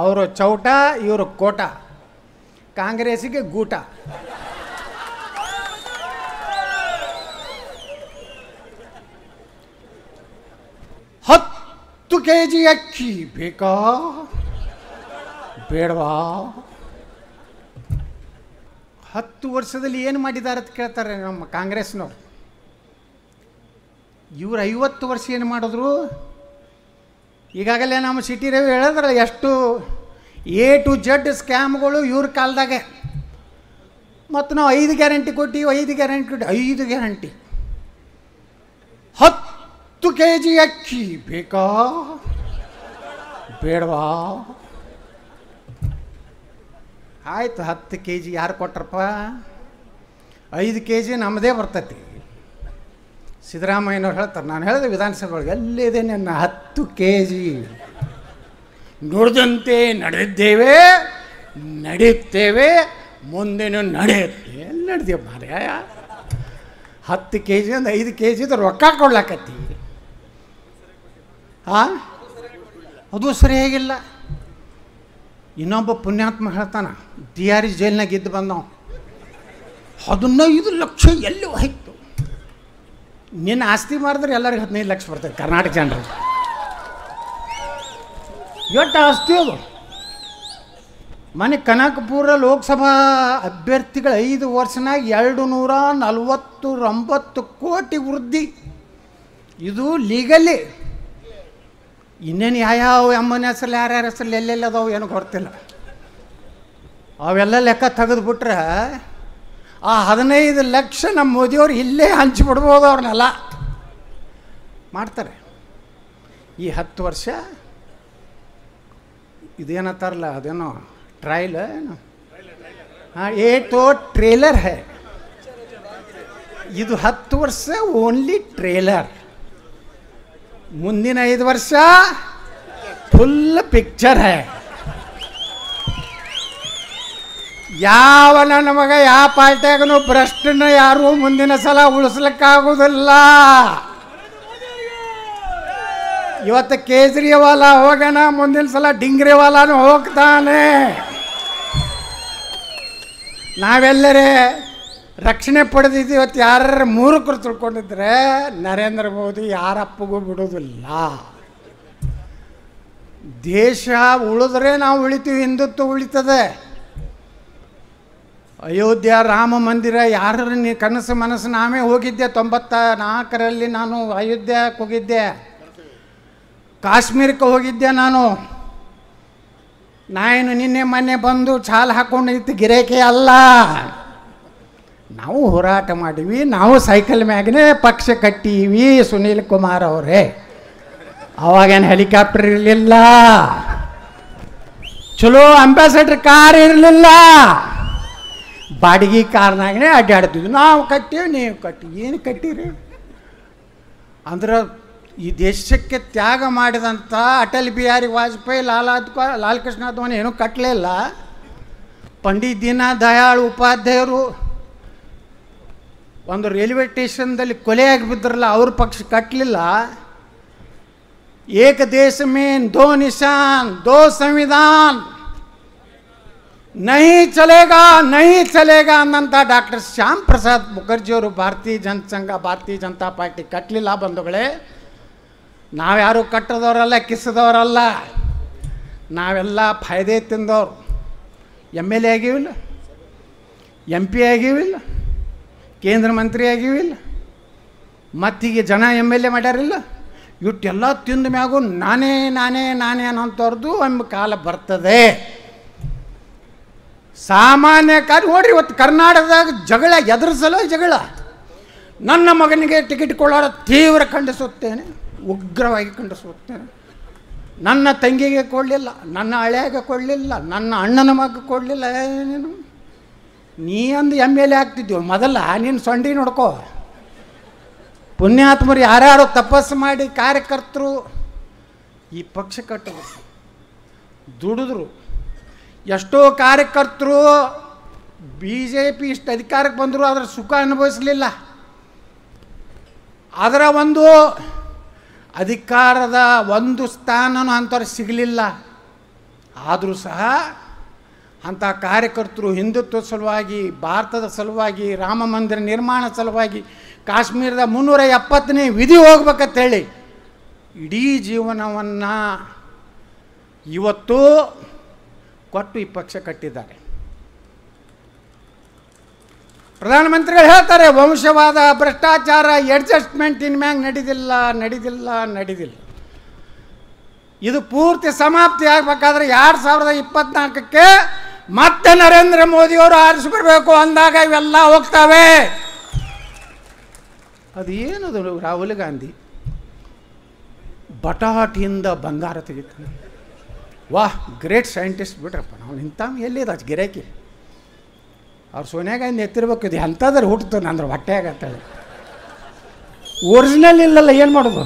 ಅವರು ಚೌಟ, ಇವರು ಕೋಟ, ಕಾಂಗ್ರೆಸ್ಸಿಗೆ ಗೂಟ. ಹತ್ತು kg ಅಕ್ಕಿ ಬೇಕಾ ಬೇಡವಾ? 10 ವರ್ಷದಲ್ಲಿ ಏನು ಮಾಡಿದ್ದಾರೆ ಅಂತ ಕೇಳ್ತಾರೆ ನಮ್ಮ ಕಾಂಗ್ರೆಸ್ನವ್ರು. ಇವ್ರು 50 ವರ್ಷ ಏನು ಮಾಡಿದ್ರು? ಈಗಾಗಲೇ ನಮ್ಮ ಸಿಟಿ ರವಿ ಹೇಳಿದ್ರೆ ಎಷ್ಟು A to Z ಸ್ಕ್ಯಾಮ್ಗಳು ಇವ್ರ ಕಾಲದಾಗೆ. ಮತ್ತು ನಾವು 5 ಗ್ಯಾರಂಟಿ ಕೊಟ್ಟಿವಿ, 5 ಗ್ಯಾರಂಟಿ ಕೊಟ್ಟು 5 ಗ್ಯಾರಂಟಿ. 10 kg ಅಕ್ಕಿ ಬೇಕಾ ಬೇಡವಾ? ಆಯ್ತು, 10 kg ಯಾರು ಕೊಟ್ರಪ್ಪ? 5 kg ನಮ್ಮದೇ ಬರ್ತೈತಿ. ಸಿದ್ದರಾಮಯ್ಯನವ್ರು ಹೇಳ್ತಾರೆ, ನಾನು ಹೇಳಿದೆ ವಿಧಾನಸಭೆಯೊಳಗೆ, ಎಲ್ಲಿದೆ ನನ್ನ 10 kg? ನುಡಿದಂತೆ ನಡೆದಿದ್ದೇವೆ, ನಡೆಯುತ್ತೇವೆ, ಮುಂದೇನು ನಡೆಯುತ್ತೆ. ಎಲ್ಲಿ ನಡೆದೇವ ಮಾರ್ಯಾಯ? 10 kg ಒಂದು 5 kg ರೊಕ್ಕ ಕೊಡ್ಲಾಕತ್ತಿ. ಹಾಂ, ಅದು ಸರಿಯಾಗಿಲ್ಲ. ಇನ್ನೊಬ್ಬ ಪುಣ್ಯಾತ್ಮ ಹೇಳ್ತಾನೆ, DRI ಜೈಲ್ನಾಗ ಇದ್ದು ಬಂದವ, 15 ಲಕ್ಷ ಎಲ್ಲಿ ಹೋಯ್ತು? ನಿನ್ನ ಆಸ್ತಿ ಮಾಡಿದ್ರೆ ಎಲ್ಲರಿಗೆ 15 ಲಕ್ಷ ಬರ್ತದೆ ಕರ್ನಾಟಕ ಜನರಿಗೆ. ಎಷ್ಟು ಆಸ್ತಿ ಅದು? ಮನೆ ಕನಕಪುರ ಲೋಕಸಭಾ ಅಭ್ಯರ್ಥಿಗಳ 5 ವರ್ಷನಾಗ 249 ಕೋಟಿ ವೃದ್ಧಿ. ಇದು ಲೀಗಲಿ. ಇನ್ನೇನು ಯಾವ್ಯಾವ ಅಮ್ಮನ ಹೆಸರಲ್ಲಿ ಯಾರ್ಯಾರ ಹೆಸರಲ್ಲಿ ಎಲ್ಲೆಲ್ಲ ಅದಾವು ಏನೋ ಗೊತ್ತಿಲ್ಲ. ಅವೆಲ್ಲ ಲೆಕ್ಕ ತೆಗೆದುಬಿಟ್ರೆ ಆ 15 ಲಕ್ಷ ನಮ್ಮ ಮೋದಿಯವ್ರು ಇಲ್ಲೇ ಹಂಚಿಬಿಡ್ಬೋದು. ಅವ್ರನ್ನೆಲ್ಲ ಮಾಡ್ತಾರೆ. ಈ 10 ವರ್ಷ ಇದೇನತ್ತಾರಲ್ಲ, ಅದೇನೋ ಟ್ರೈಲ್ ಏನು, ಹಾಂ, ಏಟೋ ಟ್ರೇಲರ್ ಹೇ. ಇದು 10 ವರ್ಷ ಓನ್ಲಿ ಟ್ರೇಲರ್. ಮುಂದಿನ 5 ವರ್ಷ ಫುಲ್ ಪಿಕ್ಚರ್ ಹೇ. ಯಾವ ನನ್ನ ಮಗ ಯಾವ ಪಾರ್ಟಿಯಾಗೂ ಭ್ರಷ್ಟನ ಯಾರು ಮುಂದಿನ ಸಲ ಉಳಿಸ್ಲಿಕ್ಕಾಗೋದಿಲ್ಲ. ಇವತ್ತು ಕೇಜ್ರಿವಾಲ ಹೋಗೋಣ, ಮುಂದಿನ ಸಲ ಡಿಂಗ್ರಿವಾಲಾನು ಹೋಗ್ತಾನೆ. ನಾವೆಲ್ಲರೇ ರಕ್ಷಣೆ ಪಡೆದಿದ್ದು ಇವತ್ತು ಯಾರು ಮೂರ್ಖರು ತಿಳ್ಕೊಂಡಿದ್ರೆ ನರೇಂದ್ರ ಮೋದಿ ಯಾರಪ್ಪಗೂ ಬಿಡೋದಿಲ್ಲ. ದೇಶ ಉಳಿದ್ರೆ ನಾವು ಉಳಿತೀವಿ, ಹಿಂದುತ್ವ ಉಳಿತದೆ. ಅಯೋಧ್ಯ ರಾಮ ಮಂದಿರ ಯಾರ ಕನಸು ಮನಸ್ಸು ನಾವೇ ಹೋಗಿದ್ದೆ. 94ರಲ್ಲಿ ನಾನು ಅಯೋಧ್ಯಕ್ಕೆ ಹೋಗಿದ್ದೆ, ಕಾಶ್ಮೀರಕ್ಕೆ ಹೋಗಿದ್ದೆ. ನಾನು ನಿನ್ನೆ ಮೊನ್ನೆ ಬಂದು ಚಾಲ್ ಹಾಕ್ಕೊಂಡು ಇತ್ತು ಗಿರೇಕೆ ಅಲ್ಲ. ನಾವು ಹೋರಾಟ ಮಾಡೀವಿ, ನಾವು ಸೈಕಲ್ ಮ್ಯಾಗನೇ ಪಕ್ಷ ಕಟ್ಟೀವಿ. ಸುನೀಲ್ ಕುಮಾರ್ ಅವರೇ, ಅವಾಗೇನು ಹೆಲಿಕಾಪ್ಟರ್ ಇರಲಿಲ್ಲ, ಚಲೋ ಅಂಬಾಸಡರ್ ಕಾರ್ ಇರಲಿಲ್ಲ, ಬಾಡಿಗೆ ಕಾರ್ನಾಗೇ ಅಡ್ಡಾಡ್ತಿದ್ವಿ. ನಾವು ಕಟ್ಟೀವಿ, ನೀವು ಕಟ್ಟಿ. ಏನು ಕಟ್ಟೀರಿ ಅಂದ್ರೆ ಈ ದೇಶಕ್ಕೆ ತ್ಯಾಗ ಮಾಡಿದಂಥ ಅಟಲ್ ಬಿಹಾರಿ ವಾಜಪೇಯಿ, ಲಾಲ್ ಕೃಷ್ಣ ಅದ್ವಾನಿ ಏನೂ ಕಟ್ಟಲಿಲ್ಲ. ಪಂಡಿತ್ ದೀನ ದಯಾಳ್ ಉಪಾಧ್ಯಾಯರು ಒಂದು ರೈಲ್ವೆ ಸ್ಟೇಷನ್ದಲ್ಲಿ ಕೊಲೆಯಾಗಿ ಬಿದ್ದರಲ್ಲ, ಅವ್ರ ಪಕ್ಷ ಕಟ್ಟಲಿಲ್ಲ. ಏಕ ದೇಶ ಮೇನ್ ದೋ ನಿಶಾನ್ ದೋ ಸಂವಿಧಾನ್ ನಹೀ ಚಲೇಗಾ ನಹೀ ಚಲೇಗಾ ಅನ್ನಂಥ ಡಾಕ್ಟರ್ ಶ್ಯಾಮ್ ಪ್ರಸಾದ್ ಮುಖರ್ಜಿಯವರು ಭಾರತೀಯ ಜನಸಂಘ, ಭಾರತೀಯ ಜನತಾ ಪಾರ್ಟಿ ಕಟ್ಟಲಿಲ್ಲ. ಬಂಧುಗಳೇ, ನಾವ್ಯಾರು ಕಟ್ಟದವರಲ್ಲ, ಕಿಸದವರಲ್ಲ. ನಾವೆಲ್ಲ ಫಾಯ್ದೆ ತಿಂದವ್ರು. MLA ಆಗಿವಿಲ್ಲ, MP ಆಗಿವಿಲ್ಲ, ಕೇಂದ್ರ ಮಂತ್ರಿ ಆಗಿವಿಲ್ಲ, ಮತ್ತೀಗ ಜನ MLA ಮಾಡ್ಯಾರಿಲ್ಲ. ಇಟ್ಟೆಲ್ಲ ತಿಂದ ಮ್ಯಾಗೂ ನಾನೇ ನಾನೇ ನಾನೇ ಅನ್ನೋಂಥವ್ರದ್ದು ಎಂಬ ಕಾಲ ಬರ್ತದೆ. ಸಾಮಾನ್ಯ ಕಾರ್ಯ ನೋಡ್ರಿ, ಇವತ್ತು ಕರ್ನಾಟಕದಾಗ ಜಗಳ ಎದುರಿಸಲು ಜಗಳ. ನನ್ನ ಮಗನಿಗೆ ಟಿಕೆಟ್ ಕೊಳ್ಳೋಣ ತೀವ್ರ ಖಂಡಿಸುತ್ತೇನೆ, ಉಗ್ರವಾಗಿ ಖಂಡಿಸುತ್ತೇನೆ. ನನ್ನ ತಂಗಿಗೆ ಕೊಡಲಿಲ್ಲ, ನನ್ನ ಹಳೆಯಾಗೆ ಕೊಡಲಿಲ್ಲ, ನನ್ನ ಅಣ್ಣನ ಮಗ ಕೊಡಲಿಲ್ಲ. ಏನೇನು ನೀ ಒಂದು MLA ಆಗ್ತಿದ್ವಿ ಮೊದಲ, ನೀನು ಸೊಂಡಿ ನೋಡ್ಕೋ. ಪುಣ್ಯಾತ್ಮರು ಯಾರ್ಯಾರು ತಪಸ್ಸು ಮಾಡಿ ಕಾರ್ಯಕರ್ತರು ಈ ಪಕ್ಷ ಕಟ್ಟರು, ದುಡಿದ್ರು. ಎಷ್ಟೋ ಕಾರ್ಯಕರ್ತರು BJP ಇಷ್ಟು ಅಧಿಕಾರಕ್ಕೆ ಬಂದರು, ಅದರ ಸುಖ ಅನುಭವಿಸಲಿಲ್ಲ. ಅದರ ಒಂದು ಅಧಿಕಾರದ ಒಂದು ಸ್ಥಾನನೂ ಅಂಥವ್ರು ಸಿಗಲಿಲ್ಲ. ಆದರೂ ಸಹ ಅಂಥ ಕಾರ್ಯಕರ್ತರು ಹಿಂದುತ್ವ ಸಲುವಾಗಿ, ಭಾರತದ ಸಲುವಾಗಿ, ರಾಮ ಮಂದಿರ ನಿರ್ಮಾಣ ಸಲುವಾಗಿ, ಕಾಶ್ಮೀರದ 370ನೇ ವಿಧಿ ಹೋಗ್ಬೇಕಂತೇಳಿ ಇಡೀ ಜೀವನವನ್ನು ಇವತ್ತು ಕೊಟ್ಟು ಈ ಪಕ್ಷ ಕಟ್ಟಿದ್ದಾರೆ. ಪ್ರಧಾನಮಂತ್ರಿಗಳು ಹೇಳ್ತಾರೆ, ವಂಶವಾದ, ಭ್ರಷ್ಟಾಚಾರ, ಅಡ್ಜಸ್ಟ್ಮೆಂಟ್ ಇನ್ಮ್ಯಾಗ ನಡೆದಿಲ್ಲ. ಇದು ಪೂರ್ತಿ ಸಮಾಪ್ತಿ ಆಗಬೇಕಾದ್ರೆ 2024ಕ್ಕೆ ಮತ್ತೆ ನರೇಂದ್ರ ಮೋದಿಯವರು ಆರಿಸಿ ಬರಬೇಕು ಅಂದಾಗ ಇವೆಲ್ಲ ಹೋಗ್ತವೆ. ಅದು ಏನದು ರಾಹುಲ್ ಗಾಂಧಿ ಬಟಾಟಿಯಿಂದ ಬಂಗಾರ ತೆಗಿತಾನೆ. ವಾಹ್, ಗ್ರೇಟ್ ಸೈಂಟಿಸ್ಟ್ ಬಿಡ್ರಪ್ಪ. ನಾವು ಇಂಥ ಎಲ್ಲಿದೆ ಅದು ಗಿರಾಕಿ. ಅವ್ರು ಸೋನಿಯಾ ಗಾಂಧಿ ಎತ್ತಿರ್ಬೇಕು. ಇದು ಎಂಥದ್ರೂ ಹುಟ್ಟುತ್ತಾನೆ ಅಂದ್ರೆ ಹೊಟ್ಟೆ ಆಗತ್ತೇಳಿ. ಒರಿಜಿನಲ್ ಇಲ್ಲಲ್ಲ, ಏನು ಮಾಡೋದು?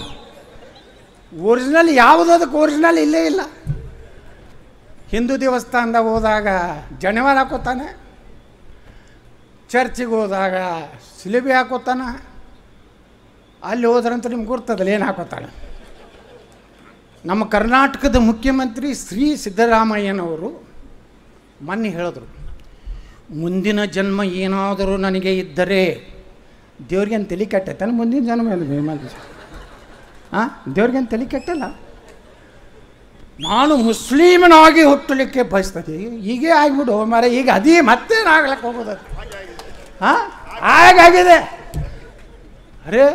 ಒರಿಜಿನಲ್ ಯಾವುದಕ್ಕೆ ಒರಿಜಿನಲ್ ಇಲ್ಲೇ ಇಲ್ಲ. ಹಿಂದೂ ದೇವಸ್ಥಾನದಾಗ ಹೋದಾಗ ಜನಿವಾರ ಹಾಕೋತಾನೆ, ಚರ್ಚಿಗೆ ಹೋದಾಗ ಸಿಲಿಬಿ ಹಾಕೋತಾನೆ, ಅಲ್ಲಿ ಹೋದ್ರಂತ ನಿಮ್ಗೆ ಗುರ್ತದಲ್ಲ ಏನು ಹಾಕೋತಾನೆ. ನಮ್ಮ ಕರ್ನಾಟಕದ ಮುಖ್ಯಮಂತ್ರಿ ಶ್ರೀ ಸಿದ್ದರಾಮಯ್ಯನವರು ಮೊನ್ನೆ ಹೇಳಿದ್ರು, ಮುಂದಿನ ಜನ್ಮ ಏನಾದರೂ ನನಗೆ ಇದ್ದರೆ, ದೇವ್ರಿಗೇನು ತಲೆ ಕೆಟ್ಟೈತಾನೆ ಮುಂದಿನ ಜನ್ಮ ಏನು? ಹಾಂ, ದೇವ್ರಿಗೇನು ತಲೆ ಕೆಟ್ಟಲ್ಲ. ನಾನು ಮುಸ್ಲಿಮನಾಗಿ ಹುಟ್ಟಲಿಕ್ಕೆ ಬಯಸ್ತದೆ. ಹೀಗೆ ಆಗಿಬಿಡು ಮರ, ಈಗ ಅದೇ ಮತ್ತೇನಾಗ್ಲಕ್ಕೆ ಹೋಗೋದು? ಹಾಂ, ಹಾಗಾಗಿದೆ. ಅರೇ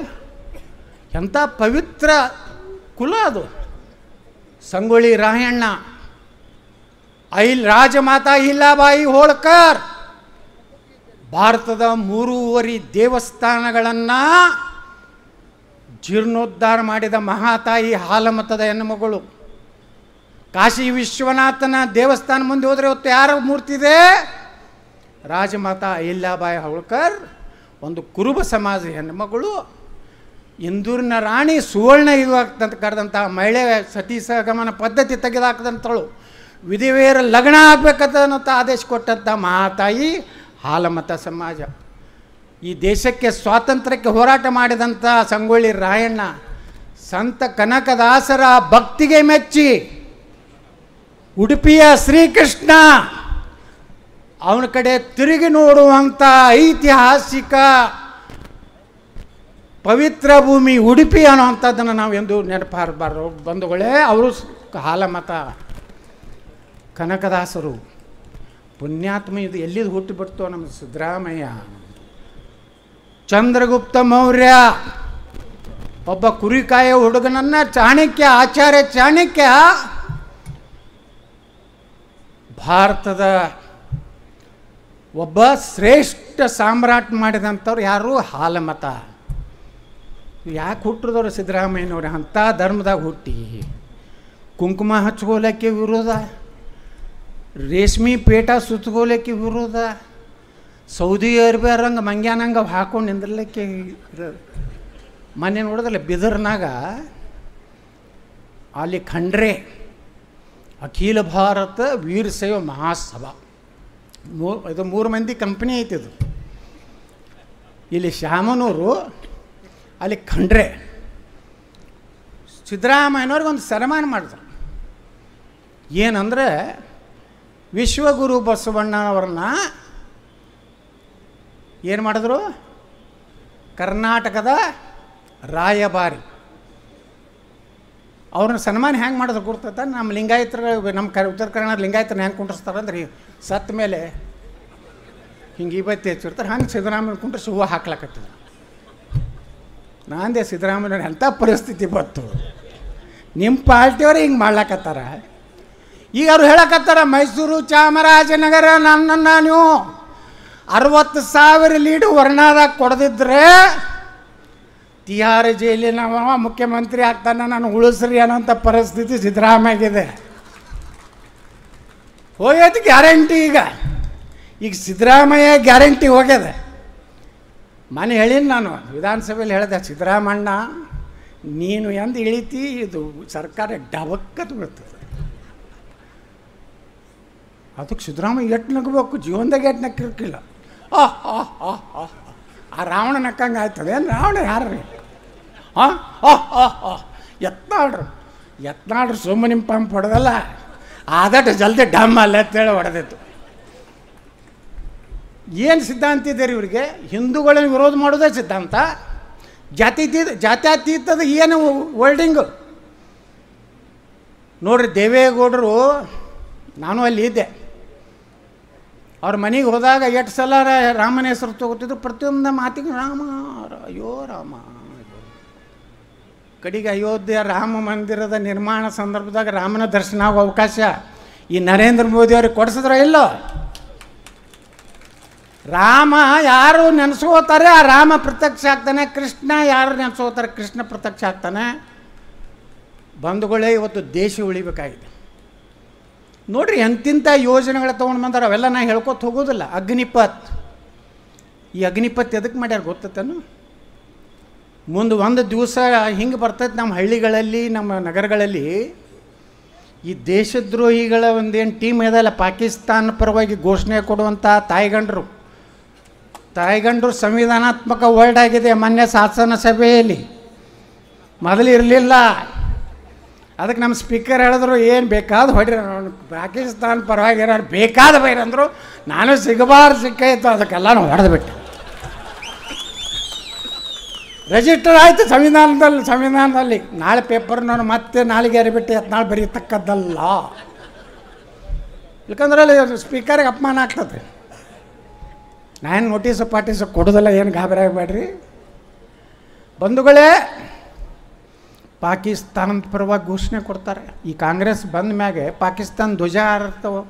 ಎಂಥ ಪವಿತ್ರ ಕುಲ ಅದು. ಸಂಗೊಳ್ಳಿ ರಾಯಣ್ಣ, ರಾಜಮಾತಾ ಅಹಿಲ್ಯಾಬಾಯಿ ಹೋಳ್ಕರ್ ಭಾರತದ 3 ದೇವಸ್ಥಾನಗಳನ್ನು ಜೀರ್ಣೋದ್ಧಾರ ಮಾಡಿದ ಮಹಾತಾಯಿ, ಹಾಲಮತದ ಹೆಣ್ಣುಮಗಳು. ಕಾಶಿ ವಿಶ್ವನಾಥನ ದೇವಸ್ಥಾನ ಮುಂದೆ ಹೋದರೆ ಇವತ್ತು ಯಾರ ಮೂರ್ತಿ ಇದೆ? ರಾಜಮಾತಾ ಅಹಿಲ್ಯಾಬಾಯಿ ಹೋಳ್ಕರ್, ಒಂದು ಕುರುಬ ಸಮಾಜ ಹೆಣ್ಣುಮಗಳು. ಇಂದೂರಿನ ರಾಣಿ ಸುವರ್ಣ ಯುಗ ಅಂತ ಕರೆದಂಥ ಮಹಿಳೆ ಸತಿ ಸಹಗಮನ ಪದ್ಧತಿ ತೆಗೆದುಹಾಕದಂಥಳು. ವಿಧಿವೇರ ಲಗ್ನ ಆಗಬೇಕಂತ ಆದೇಶ ಕೊಟ್ಟಂಥ ಮಹಾತಾಯಿ ಹಾಲಮತ ಸಮಾಜ. ಈ ದೇಶಕ್ಕೆ ಸ್ವಾತಂತ್ರ್ಯಕ್ಕೆ ಹೋರಾಟ ಮಾಡಿದಂಥ ಸಂಗೊಳ್ಳಿ ರಾಯಣ್ಣ, ಸಂತ ಕನಕದಾಸರ ಭಕ್ತಿಗೆ ಮೆಚ್ಚಿ ಉಡುಪಿಯ ಶ್ರೀಕೃಷ್ಣ ಅವನ ಕಡೆ ತಿರುಗಿ ನೋಡುವಂಥ ಐತಿಹಾಸಿಕ ಪವಿತ್ರ ಭೂಮಿ ಉಡುಪಿ ಅನ್ನೋವಂಥದ್ದನ್ನು ನಾವು ಎಂದು ನೆನಪಾರಬಾರ್ದು ಬಂಧುಗಳೇ. ಅವರು ಹಾಲಮತ ಕನಕದಾಸರು ಪುಣ್ಯಾತ್ಮ. ಇದು ಎಲ್ಲಿದು ಹುಟ್ಟಿಬಿಡ್ತು ನಮ್ಮ ಸಿದ್ದರಾಮಯ್ಯ. ಚಂದ್ರಗುಪ್ತ ಮೌರ್ಯ ಒಬ್ಬ ಕುರಿಕಾಯ ಹುಡುಗನನ್ನು ಚಾಣಕ್ಯ, ಆಚಾರ್ಯ ಚಾಣಕ್ಯ ಭಾರತದ ಒಬ್ಬ ಶ್ರೇಷ್ಠ ಸಾಮ್ರಾಟ್ ಮಾಡಿದಂಥವ್ರು ಯಾರು? ಹಾಲಮತ. ಯಾಕೆ ಹುಟ್ಟಿದವರು ಸಿದ್ದರಾಮಯ್ಯನವ್ರು? ಅಂಥ ಧರ್ಮದಾಗ ಹುಟ್ಟಿ ಕುಂಕುಮ ಹಚ್ಕೋಲಕ್ಕೆ ವಿರೋಧ, ರೇಷ್ಮೆ ಪೇಟ ಸುತ್ತಗೋಲಕ್ಕೆ ವಿರೋಧ, ಸೌದಿ ಅರೇಬಿಯಾರಂಗೆ ಮಂಗ್ಯಾನಂಗೆ ಹಾಕೊಂಡು ನಿಂದಿರ್ಲಿಕ್ಕೆ ಮೊನ್ನೆ ನೋಡಿದ್ರಲ್ಲ ಬಿದರ್ನಾಗ, ಅಲ್ಲಿ ಖಂಡ್ರೆ ಅಖಿಲ ಭಾರತ ವೀರಶೈವ ಮಹಾಸಭಾ, ಇದು 3 ಮಂದಿ ಕಂಪ್ನಿ ಐತಿದು. ಇಲ್ಲಿ ಶಾಮನೂರು, ಅಲ್ಲಿ ಖಂಡ್ರೆ. ಸಿದ್ದರಾಮಯ್ಯನವ್ರಿಗೆ ಒಂದು ಸನ್ಮಾನ ಮಾಡಿದ್ರು. ಏನಂದರೆ ವಿಶ್ವಗುರು ಬಸವಣ್ಣನವ್ರನ್ನ ಏನು ಮಾಡಿದ್ರು? ಕರ್ನಾಟಕದ ರಾಯಭಾರಿ. ಅವ್ರನ್ನ ಸನ್ಮಾನ ಹೆಂಗೆ ಮಾಡಿದ್ರು ಗುರ್ತದ? ನಮ್ಮ ಲಿಂಗಾಯತರು, ನಮ್ಮ ಉತ್ತರ ಕನ್ನಡ ಲಿಂಗಾಯತರನ್ನ ಹೆಂಗೆ ಕುಂಡ್ರಿಸ್ತಾರೆ ಅಂದ್ರೆ, ಸತ್ತ ಮೇಲೆ ಹಿಂಗೆ ಇವತ್ತು ಹೆಚ್ಚಿರ್ತಾರೆ, ಹಂಗೆ ಸಿದ್ದರಾಮಯ್ಯ ಕುಂಡ್ರಿಸಿ ಹೂವು ಹಾಕ್ಲಕತ್ತಿದ್ರು. ನಾಂದೇ ಸಿದ್ದರಾಮಯ್ಯವ್ರು ಎಂಥ ಪರಿಸ್ಥಿತಿ ಬಂತು, ನಿಮ್ಮ ಪಾರ್ಟಿಯವ್ರು ಹಿಂಗೆ ಮಾಡ್ಲಕತ್ತಾರ. ಈಗ ಅವ್ರು ಹೇಳಕತ್ತಾರ, ಮೈಸೂರು ಚಾಮರಾಜನಗರ ನನ್ನನ್ನು ನೀವು 60,000 ಲೀಡು ವರ್ಣಾದಾಗ ಕೊಡದಿದ್ರೆ ತಿಹಾರ್ ಜೈಲಿನ ಮುಖ್ಯಮಂತ್ರಿ ಆಗ್ತಾನೆ, ನಾನು ಉಳಿಸ್ರಿ ಅನ್ನೋಂಥ ಪರಿಸ್ಥಿತಿ ಸಿದ್ದರಾಮಯ್ಯಗಿದೆ. ಹೋಗ್ಯದ ಗ್ಯಾರಂಟಿ. ಈಗ ಸಿದ್ದರಾಮಯ್ಯ ಗ್ಯಾರಂಟಿ ಹೋಗ್ಯದ. ಮನೆ ಹೇಳೀನಿ ನಾನು, ವಿಧಾನಸಭೆಯಲ್ಲಿ ಹೇಳಿದೆ, ಸಿದ್ದರಾಮಣ್ಣ ನೀನು ಎಂದು ಇಳಿತಿ ಇದು ಸರ್ಕಾರ ಡಬಕ್ಕತ್ತು ಬೀಳ್ತದೆ. ಅದಕ್ಕೆ ಸಿದ್ದರಾಮಯ್ಯ ಎಟ್ಟು ನಗಬೇಕು, ಜೀವನದಾಗ ಎಟ್ಟು ನಕ್ಕಿರ್ಕಿಲ್ಲ. ಆ ರಾವಣ ನಕ್ಕಂಗೆ ಆಯ್ತದೆ. ಏನು ರಾವಣ ಯಾರ್ರಿ? ಯತ್ನಾಳ್ರು ಸುಮ್ಮನೆ ಪಂಪ್ ಹೊಡೆದಲ್ಲ, ಆದಷ್ಟು ಜಲ್ದಿ ಡಮ್ ಅಲ್ಲ ಅಂತೇಳಿ ಹೊಡೆದಿತ್ತು. ಏನು ಸಿದ್ಧಾಂತ ಇದೆ ರೀ ಇವರಿಗೆ? ಹಿಂದೂಗಳನ್ನು ವಿರೋಧ ಮಾಡೋದೇ ಸಿದ್ಧಾಂತ. ಜಾತ್ಯತೀತದ ಏನು ವರ್ಡಿಂಗು ನೋಡ್ರಿ. ದೇವೇಗೌಡರು, ನಾನು ಅಲ್ಲಿ ಇದ್ದೆ, ಅವ್ರ ಮನೆಗೆ ಹೋದಾಗ ಎಷ್ಟು ಸಲ ರಾಮನ ಹೆಸರು ತಗೋತಿದ್ರು. ಪ್ರತಿಯೊಂದು ಮಾತಿಗೆ ರಾಮ, ಅಯ್ಯೋ ರಾಮ. ಕಡೆಗೆ ಅಯೋಧ್ಯೆ ರಾಮ ಮಂದಿರದ ನಿರ್ಮಾಣ ಸಂದರ್ಭದಾಗ ರಾಮನ ದರ್ಶನ ಆಗೋ ಅವಕಾಶ ಈ ನರೇಂದ್ರ ಮೋದಿ ಅವ್ರಿಗೆ ಕೊಡಿಸಿದ್ರ ಇಲ್ಲೋ? ರಾಮ ಯಾರು ನೆನೆಸ್ಕೋತಾರೆ ಆ ರಾಮ ಪ್ರತ್ಯಕ್ಷ ಆಗ್ತಾನೆ. ಕೃಷ್ಣ ಯಾರು ನೆನೆಸ್ಕೋತಾರೆ ಕೃಷ್ಣ ಪ್ರತ್ಯಕ್ಷ ಆಗ್ತಾನೆ. ಬಂಧುಗಳೇ, ಇವತ್ತು ದೇಶ ಉಳಿಬೇಕಾಗಿದೆ ನೋಡ್ರಿ. ಎಂತಿಂಥ ಯೋಜನೆಗಳು ತೊಗೊಂಡು ಬಂದಾರ, ಅವೆಲ್ಲ ನಾ ಹೇಳ್ಕೊತ ಹೋಗೋದಿಲ್ಲ. ಅಗ್ನಿಪಥ್, ಈ ಅಗ್ನಿಪಥ್ ಎದಕ್ಕೆ ಮಾಡ್ಯಾರ ಗೊತ್ತೇನು? ಮುಂದೆ ಒಂದು ದಿವಸ ಹಿಂಗೆ ಬರ್ತೈತೆ ನಮ್ಮ ಹಳ್ಳಿಗಳಲ್ಲಿ, ನಮ್ಮ ನಗರಗಳಲ್ಲಿ ಈ ದೇಶದ್ರೋಹಿಗಳ ಒಂದೇನು ಟೀಮ್ ಇದಲ್ಲ, ಪಾಕಿಸ್ತಾನ ಪರವಾಗಿ ಘೋಷಣೆ ಕೊಡುವಂಥ ತಾಯಿಗಂಡರು ಸಂವಿಧಾನಾತ್ಮಕ ವರ್ಡ್ ಆಗಿದೆ ಮೊನ್ನೆ ಶಾಸನ ಸಭೆಯಲ್ಲಿ. ಮೊದಲು ಇರಲಿಲ್ಲ. ಅದಕ್ಕೆ ನಮ್ಮ ಸ್ಪೀಕರ್ ಹೇಳಿದ್ರು, ಏನು ಬೇಕಾದ ಹೊಡ್ರಿ, ಪಾಕಿಸ್ತಾನ ಪರವಾಗಿರೋ ಬೇಕಾದ ಬೈರಂದರು. ನಾನು ಸಿಕ್ಕಾಯಿತು, ಅದಕ್ಕೆಲ್ಲ ಹೊಡೆದ್ಬಿಟ್ಟೆ. ರಿಜಿಸ್ಟರ್ ಆಯಿತು ಸಂವಿಧಾನದಲ್ಲಿ. ನಾಳೆ ಪೇಪರ್ ನಾನು ಮತ್ತೆ ನಾಳೆಗೆ ಅರಿಬಿಟ್ಟು ನಾಳೆ ಬರೀತಕ್ಕದ್ದಲ್ಲ. ಯಾಕಂದ್ರೆ ಅಲ್ಲಿ ಸ್ಪೀಕರ್ಗೆ ಅಪಮಾನ ಆಗ್ತದೆ. ನಾನು ನೋಟಿಸು ಕೊಡೋದಲ್ಲ, ಏನು ಗಾಬರಿ ಆಗಬೇಡ್ರಿ ಬಂಧುಗಳೇ. ಪಾಕಿಸ್ತಾನದ ಪರವಾಗಿ ಘೋಷಣೆ ಕೊಡ್ತಾರೆ. ಈ ಕಾಂಗ್ರೆಸ್ ಬಂದ ಮ್ಯಾಗೆ ಪಾಕಿಸ್ತಾನ ಧ್ವಜ ಹಾರ್ತವೆ,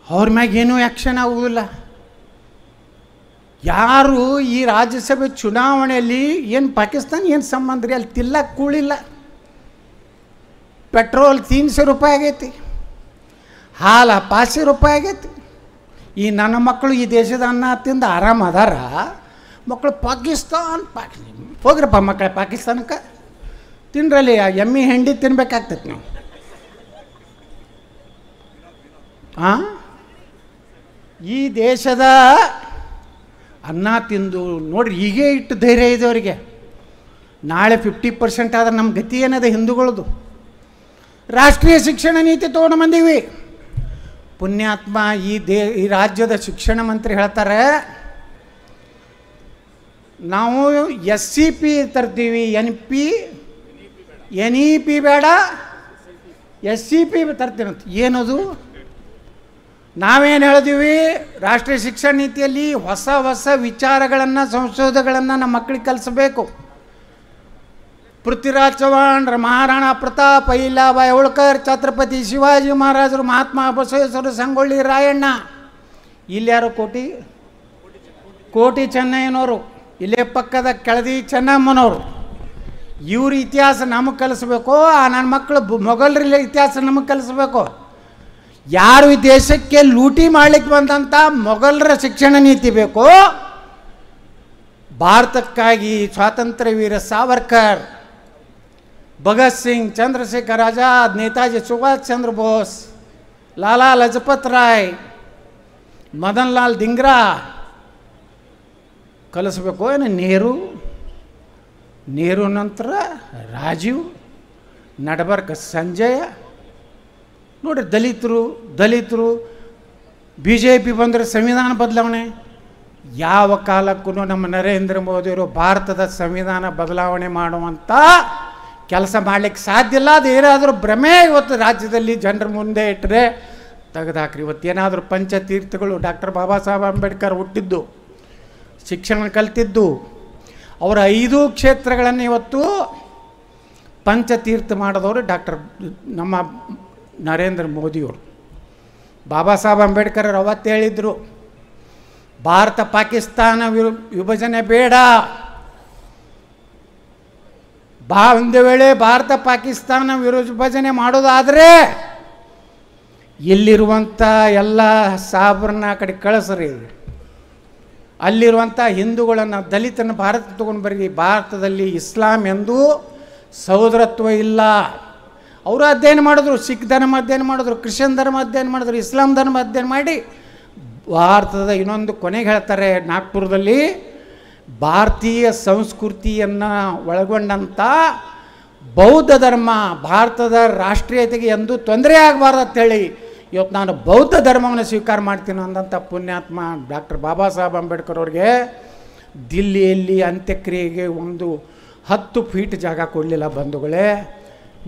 ಅವ್ರ ಮ್ಯಾಗ ಏನೂ ಆ್ಯಕ್ಷನ್ ಆಗುವುದಿಲ್ಲ. ಯಾರು ಈ ರಾಜ್ಯಸಭೆ ಚುನಾವಣೆಯಲ್ಲಿ ಏನು ಪಾಕಿಸ್ತಾನ ಏನು ಸಂಬಂಧ ರೀ? ಅಲ್ಲಿ ತಿಲ್ಲಕ್ಕೆ ಕೂಳಿಲ್ಲ. ಪೆಟ್ರೋಲ್ 300 ರೂಪಾಯಿ ಆಗೈತಿ, ಹಾಲು 500 ರೂಪಾಯಿ ಆಗೈತಿ. ಈ ನನ್ನ ಮಕ್ಕಳು ಈ ದೇಶದ ಅನ್ನ ತಿಂದು ಆರಾಮ ಅದಾರ. ಮಕ್ಕಳು ಹೋಗ್ರಪ್ಪ ಮಕ್ಕಳ ಪಾಕಿಸ್ತಾನಕ್ಕೆ ತಿನ್ರಲ್ಲಿ. ಎಮ್ಮೆ ಹೆಂಡಿ ತಿನ್ಬೇಕಾಗ್ತೈತಿ ನಾವು. ಈ ದೇಶದ ಅನ್ನ ತಿಂದು ನೋಡ್ರಿ, ಹೀಗೆ ಇಟ್ಟು ಧೈರ್ಯ ಇದೆ ಅವರಿಗೆ. ನಾಳೆ 50% ಆದ್ರೆ ನಮ್ಮ ಗತಿ ಏನದ ಹಿಂದೂಗಳದು? ರಾಷ್ಟ್ರೀಯ ಶಿಕ್ಷಣ ನೀತಿ ತೊಗೊಂಡು ಬಂದೀವಿ. ಪುಣ್ಯಾತ್ಮ ಈ ರಾಜ್ಯದ ಶಿಕ್ಷಣ ಮಂತ್ರಿ ಹೇಳ್ತಾರೆ, ನಾವು SCP ತರ್ತೀವಿ, NEP ಬೇಡ, SCP ತರ್ತೀನಂತ. ಏನದು? ನಾವೇನು ಹೇಳಿದೀವಿ? ರಾಷ್ಟ್ರೀಯ ಶಿಕ್ಷಣ ನೀತಿಯಲ್ಲಿ ಹೊಸ ವಿಚಾರಗಳನ್ನು, ಸಂಶೋಧನೆಗಳನ್ನು ನಮ್ಮ ಮಕ್ಕಳಿಗೆ ಕಲಿಸಬೇಕು. ಪೃಥ್ವಿರಾಜ್ ಚೌಹಾಣ್, ಮಹಾರಾಣಾ ಪ್ರತಾಪ್, ಅಹಿಲ್ಯಾಬಾಯಿ ಹೋಳ್ಕರ್, ಛತ್ರಪತಿ ಶಿವಾಜಿ ಮಹಾರಾಜರು, ಮಹಾತ್ಮ ಬಸವೇಶ್ವರ, ಸಂಗೊಳ್ಳಿ ರಾಯಣ್ಣ, ಇಲ್ಯಾರು ಕೋಟಿ ಚೆನ್ನಯ್ಯನವರು, ಇಲ್ಲೇ ಪಕ್ಕದ ಕೆಳದಿ ಚೆನ್ನಮ್ಮನವರು, ಇವ್ರ ಇತಿಹಾಸ ನಮಗೆ ಕಲಿಸ್ಬೇಕು. ನನ್ನ ಮಕ್ಕಳು ಮೊಘಲರ ಇತಿಹಾಸ ನಮಗೆ ಕಲಿಸ್ಬೇಕು. ಯಾರು ಈ ದೇಶಕ್ಕೆ ಲೂಟಿ ಮಾಡಲಿಕ್ಕೆ ಬಂದಂಥ ಮೊಘಲರ ಶಿಕ್ಷಣ ನೀತಿ ಬೇಕು. ಭಾರತಕ್ಕಾಗಿ ಸ್ವಾತಂತ್ರ್ಯ ವೀರ ಸಾವರ್ಕರ್, ಭಗತ್ ಸಿಂಗ್, ಚಂದ್ರಶೇಖರ್ ಆಜಾದ್, ನೇತಾಜಿ ಸುಭಾಷ್ ಚಂದ್ರ ಬೋಸ್, ಲಾಲಾ ಲಜಪತ್ ರಾಯ್, ಮದನ್ ಲಾಲ್ ಧಿಂಗ್ರಾ ಕಲಿಸ್ಬೇಕು. ಏನು ನೆಹರು ನಂತರ ರಾಜೀವ್, ನಡಬರ್ಕ ಸಂಜಯ. ನೋಡ್ರಿ, ದಲಿತರು BJP ಬಂದರೆ ಸಂವಿಧಾನ ಬದಲಾವಣೆ. ಯಾವ ಕಾಲಕ್ಕೂ ನಮ್ಮ ನರೇಂದ್ರ ಮೋದಿಯವರು ಭಾರತದ ಸಂವಿಧಾನ ಬದಲಾವಣೆ ಮಾಡುವಂಥ ಕೆಲಸ ಮಾಡಲಿಕ್ಕೆ ಸಾಧ್ಯ ಇಲ್ಲ. ಅದು ಏನಾದರೂ ಭ್ರಮೆ ಇವತ್ತು ರಾಜ್ಯದಲ್ಲಿ ಜನರ ಮುಂದೆ ಇಟ್ಟರೆ ತೆಗೆದಾಕ್ರಿ. ಇವತ್ತೇನಾದರೂ ಪಂಚತೀರ್ಥಗಳು, ಡಾಕ್ಟರ್ ಬಾಬಾ ಸಾಹೇಬ್ ಅಂಬೇಡ್ಕರ್ ಹುಟ್ಟಿದ್ದು, ಶಿಕ್ಷಣ ಕಲಿತಿದ್ದು, ಅವರ 5 ಕ್ಷೇತ್ರಗಳನ್ನು ಇವತ್ತು ಪಂಚತೀರ್ಥ ಮಾಡಿದವರು ನಮ್ಮ ನರೇಂದ್ರ ಮೋದಿಯವರು. ಬಾಬಾ ಸಾಹೇಬ್ ಅಂಬೇಡ್ಕರ್ ಅವತ್ತು ಹೇಳಿದರು, ಭಾರತ ಪಾಕಿಸ್ತಾನ ವಿಭಜನೆ ಬೇಡ. ಒಂದು ವೇಳೆ ಭಾರತ ಪಾಕಿಸ್ತಾನ ವಿಭಜನೆ ಮಾಡೋದಾದರೆ ಇಲ್ಲಿರುವಂಥ ಎಲ್ಲ ಸಾಬ್ರನ್ನ ಕಡೆ ಕಳಿಸ್ರಿ, ಅಲ್ಲಿರುವಂಥ ಹಿಂದೂಗಳನ್ನು, ದಲಿತನ ಭಾರತ ತೊಗೊಂಡು ಬರ್ರಿ. ಭಾರತದಲ್ಲಿ ಇಸ್ಲಾಂ ಎಂದೂ ಸಹೋದರತ್ವ ಇಲ್ಲ. ಅವರು ಅಧ್ಯಯನ ಮಾಡಿದ್ರು, ಸಿಖ್ ಧರ್ಮ ಅಧ್ಯಯನ ಮಾಡಿದ್ರು, ಕ್ರಿಶ್ಚಿಯನ್ ಧರ್ಮ ಅಧ್ಯಯನ ಮಾಡಿದ್ರು, ಇಸ್ಲಾಂ ಧರ್ಮ ಅಧ್ಯಯನ ಮಾಡಿ ಭಾರತದ ಇನ್ನೊಂದು ಕೊನೆಗೆ ಹೇಳ್ತಾರೆ, ನಾಗ್ಪುರದಲ್ಲಿ ಭಾರತೀಯ ಸಂಸ್ಕೃತಿಯನ್ನು ಒಳಗೊಂಡಂಥ ಬೌದ್ಧ ಧರ್ಮ ಭಾರತದ ರಾಷ್ಟ್ರೀಯತೆಗೆ ಎಂದೂ ತೊಂದರೆ ಆಗಬಾರ್ದು ಅಂತೇಳಿ ಇವತ್ತು ನಾನು ಬೌದ್ಧ ಧರ್ಮವನ್ನು ಸ್ವೀಕಾರ ಮಾಡ್ತೀನಿ ಅಂದಂಥ ಪುಣ್ಯಾತ್ಮ ಡಾಕ್ಟರ್ ಬಾಬಾ ಸಾಹೇಬ್ ಅಂಬೇಡ್ಕರ್ ಅವ್ರಿಗೆ ದಿಲ್ಲಿಯಲ್ಲಿ ಅಂತ್ಯಕ್ರಿಯೆಗೆ ಒಂದು 10 ಫೀಟ್ ಜಾಗ ಕೊಡಲಿಲ್ಲ ಬಂಧುಗಳೇ.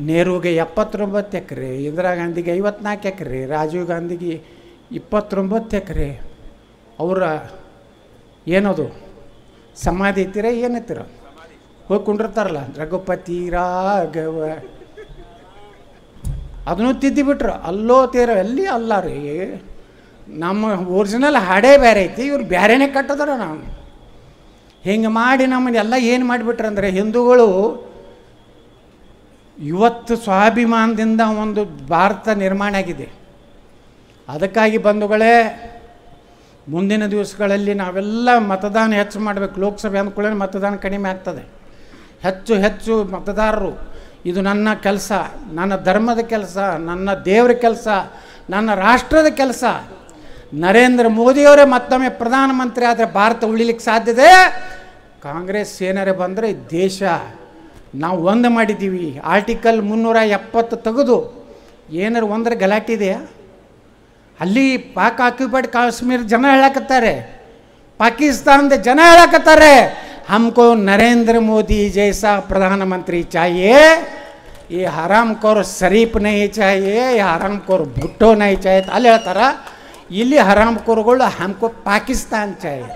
ನೆಹರುಗೆ 79 ಎಕರೆ, ಇಂದಿರಾ ಗಾಂಧಿಗೆ 54 ಎಕರೆ, ರಾಜೀವ್ ಗಾಂಧಿಗೆ 29 ಎಕರೆ. ಅವರ ಏನದು ಸಮಾಧಿ ಐತಿರ ಏನೈತಿರ ಹೋಗಿ ಕುಂಡಿರ್ತಾರಲ್ಲ ರಘುಪತಿ ರಾಘವ, ಅದನ್ನು ತಿದ್ದಿಬಿಟ್ರು. ಅಲ್ಲೋ ತೀರ ಎಲ್ಲಿ ಅಲ್ಲ ರೀ, ನಮ್ಮ ಒರಿಜಿನಲ್ ಹಾಡೇ ಬೇರೆ ಐತಿ, ಇವ್ರು ಬೇರೆನೇ ಕಟ್ಟದಾರ. ನಾವು ಹಿಂಗೆ ಮಾಡಿ ನಮ್ಮನ್ನೆಲ್ಲ ಏನು ಮಾಡಿಬಿಟ್ರಂದರೆ ಹಿಂದೂಗಳು ಇವತ್ತು ಸ್ವಾಭಿಮಾನದಿಂದ ಒಂದು ಭಾರತ ನಿರ್ಮಾಣ ಆಗಿದೆ. ಅದಕ್ಕಾಗಿ ಬಂಧುಗಳೇ ಮುಂದಿನ ದಿವಸಗಳಲ್ಲಿ ನಾವೆಲ್ಲ ಮತದಾನ ಹೆಚ್ಚು ಮಾಡಬೇಕು. ಲೋಕಸಭೆ ಅಂದ್ಕೊಳ್ಳಿ ಮತದಾನ ಕಡಿಮೆ ಆಗ್ತದೆ. ಹೆಚ್ಚು ಹೆಚ್ಚು ಮತದಾರರು, ಇದು ನನ್ನ ಕೆಲಸ, ನನ್ನ ಧರ್ಮದ ಕೆಲಸ, ನನ್ನ ದೇವರ ಕೆಲಸ, ನನ್ನ ರಾಷ್ಟ್ರದ ಕೆಲಸ. ನರೇಂದ್ರ ಮೋದಿಯವರೇ ಮತ್ತೊಮ್ಮೆ ಪ್ರಧಾನಮಂತ್ರಿ ಆದರೆ ಭಾರತ ಉಳಿಲಿಕ್ಕೆ ಸಾಧ್ಯತೆ. ಕಾಂಗ್ರೆಸ್ ಏನಾರೇ ಬಂದರೆ ದೇಶ ನಾವು ಒಂದು ಮಾಡಿದ್ದೀವಿ. ಆರ್ಟಿಕಲ್ 370 ತೆಗೆದು ಏನಾರು ಒಂದರ ಗಲಾಟೆ ಇದೆಯಾ? ಅಲ್ಲಿ ಪಾಕ್ ಆಕ್ಯುಪೈಡ್ ಕಾಶ್ಮೀರ ಜನ ಹೇಳಕತ್ತಾರೆ, ಪಾಕಿಸ್ತಾನದ ಜನ ಹೇಳಕತ್ತಾರೆ हमको नरेंद्र मोदी जैसा प्रधानमंत्री चाहिए, ये हराम खोर शरीफ नहीं चाहिए, ये हराम खोर भुट्टो नहीं चाहिए. ಅಲ್ಲಿ ಹೇಳ್ತಾರ, ಇಲ್ಲಿ ಹರಾಮ್ ಖೋರ್ಗಳು हमको ಪಾಕಿಸ್ತಾನ್ चाहिए.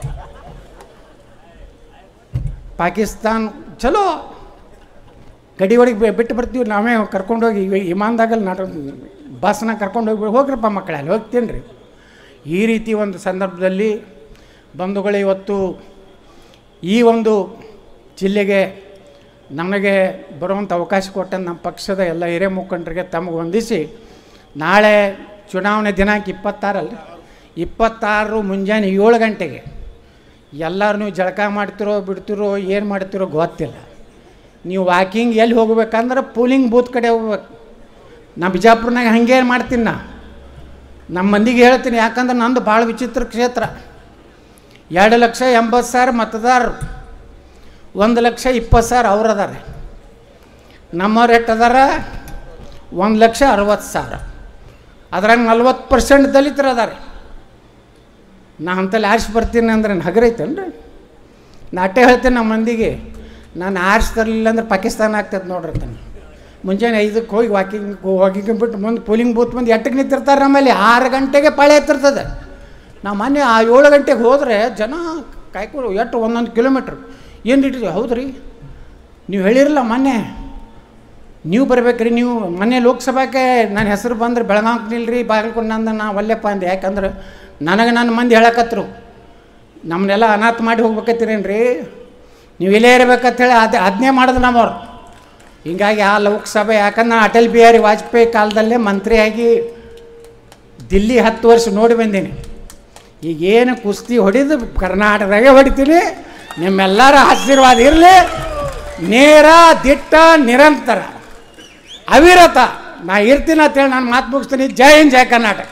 ಪಾಕಿಸ್ತಾನ್ ಚಲೋ ಗಡಿ ಒಳಗೆ ಬಿಟ್ಟು ಬರ್ತೀವಿ, ನಾವೇ ಕರ್ಕೊಂಡೋಗಿ ವಿಮಾನದಾಗಲ್ಲಿ ಬಸ್ನಾಗ ಕರ್ಕೊಂಡೋಗಿ ಹೋಗ್ರಪ್ಪ ಮಕ್ಕಳೇ ಅಲ್ಲಿ ಹೋಗ್ತೀನಿ ರೀ. ಈ ರೀತಿ ಒಂದು ಸಂದರ್ಭದಲ್ಲಿ ಬಂಧುಗಳೇ ಇವತ್ತು ಈ ಒಂದು ಜಿಲ್ಲೆಗೆ ನಮಗೆ ಬರುವಂಥ ಅವಕಾಶ ಕೊಟ್ಟ ನಮ್ಮ ಪಕ್ಷದ ಎಲ್ಲ ಹಿರಿಯ ಮುಖಂಡರಿಗೆ ತಮಗೆ ವಂದಿಸಿ, ನಾಳೆ ಚುನಾವಣೆ ದಿನಾಂಕ 26 ಅಲ್ಲ, 26 ಮುಂಜಾನೆ 7 ಗಂಟೆಗೆ ಎಲ್ಲರೂ ನೀವು ಜಳಕ ಮಾಡ್ತಿರೋ ಬಿಡ್ತಿರೋ ಏನು ಮಾಡ್ತಿರೋ ಗೊತ್ತಿಲ್ಲ. ನೀವು ವಾಕಿಂಗ್ ಎಲ್ಲಿ ಹೋಗ್ಬೇಕಂದ್ರೆ ಪೋಲಿಂಗ್ ಬೂತ್ ಕಡೆ ಹೋಗ್ಬೇಕು. ನಾ ಬಿಜಾಪುರನಾಗ ಹಾಗೆ ಮಾಡ್ತೀನಿ. ನಮ್ಮ ಮಂದಿಗೆ ಹೇಳ್ತೀನಿ, ಯಾಕಂದ್ರೆ ನಂದು ಭಾಳ ವಿಚಿತ್ರ ಕ್ಷೇತ್ರ. 2,80,000 ಮತದಾರರು, 1,20,000 ಅವ್ರು ಅದಾರೆ. ನಮ್ಮವ್ರು ಎಷ್ಟು ಅದಾರ? 1,60,000. ಅದ್ರಾಗ 40% ದಲಿತರು ಅದಾರೆ. ನಾ ಅಂತಲ್ಲಿ ಆರಿಸಿ ಬರ್ತೀನಿ ಅಂದ್ರೆ ಹಗರ ಐತೇನ್ರಿ? ನಾ ಅಟ್ಟೆ ಹೇಳ್ತೇನೆ ನಮ್ಮ ಮಂದಿಗೆ, ನಾನು ಆರಿಸಿ ತರಲಿಲ್ಲ ಅಂದ್ರೆ ಪಾಕಿಸ್ತಾನ ಆಗ್ತದೆ ನೋಡಿರ್ತಾನೆ. ಮುಂಜಾನೆ 5ಕ್ಕೆ ಹೋಗಿ ವಾಕಿಂಗ್ ಬಿಟ್ಟು ಮುಂದೆ ಪೋಲಿಂಗ್ ಬೂತ್ ಮುಂದೆ 8ಕ್ಕೆ ನಿಂತಿರ್ತಾರೆ. ನಮ್ಮಲ್ಲಿ 6 ಗಂಟೆಗೆ ಪಾಳೆ ಎತ್ತಿರ್ತದೆ. ನಾವು ಮೊನ್ನೆ 7 ಗಂಟೆಗೆ ಹೋದರೆ ಜನ ಕಾಯ್ಕೊಂಡು ಎಷ್ಟು 1 ಕಿಲೋಮೀಟ್ರ್ ಏನು ಇಟ್ಟಿದ್ವಿ. ಹೌದು ರೀ, ನೀವು ಹೇಳಿರಲ್ಲ ಮೊನ್ನೆ ನೀವು ಬರ್ಬೇಕ್ರಿ. ನೀವು ಮೊನ್ನೆ ಲೋಕಸಭಾಕ್ಕೆ ನನ್ನ ಹೆಸರು ಬಂದ್ರೆ ಬೆಳಗಾವಿಗೆ ನಿಲ್ರಿ ಬಾಗಲಕೋಟೆ ನಂದು ನಾ ಒಲ್ಲೆಪ್ಪ ಅಂದೆ. ಯಾಕಂದ್ರೆ ನನಗೆ ನನ್ನ ಮಂದಿ ಹೇಳಕತ್ರು, ನಮ್ಮನ್ನೆಲ್ಲ ಅನಾಥ ಮಾಡಿ ಹೋಗ್ಬೇಕತ್ತೀರೇನು ರೀ, ನೀವು ಇಲ್ಲೇ ಇರ್ಬೇಕಂತೇಳಿ ಅದನ್ನೇ ಮಾಡೋದು ನಮ್ಮವ್ರು. ಹೀಗಾಗಿ ಆ ಲೋಕಸಭೆ, ಯಾಕಂದ್ರೆ ನಾನು ಅಟಲ್ ಬಿಹಾರಿ ವಾಜಪೇಯಿ ಕಾಲದಲ್ಲೇ ಮಂತ್ರಿಯಾಗಿ ದಿಲ್ಲಿ 10 ವರ್ಷ ನೋಡಿ ಬಂದೀನಿ. ಈಗೇನು ಕುಸ್ತಿ ಹೊಡಿದು ಕರ್ನಾಟಕದಾಗೆ ಹೊಡಿತೀನಿ. ನಿಮ್ಮೆಲ್ಲರ ಆಶೀರ್ವಾದ ಇರಲಿ. ನೇರ ದಿಟ್ಟ ನಿರಂತರ ಅವಿರತ ನಾ ಇರ್ತೀನಿ ಅಂತೇಳಿ ನಾನು ಮಾತು ಮುಗಿಸ್ತೀನಿ. ಜೈ ಹಿಂದ್, ಜೈ ಕರ್ನಾಟಕ.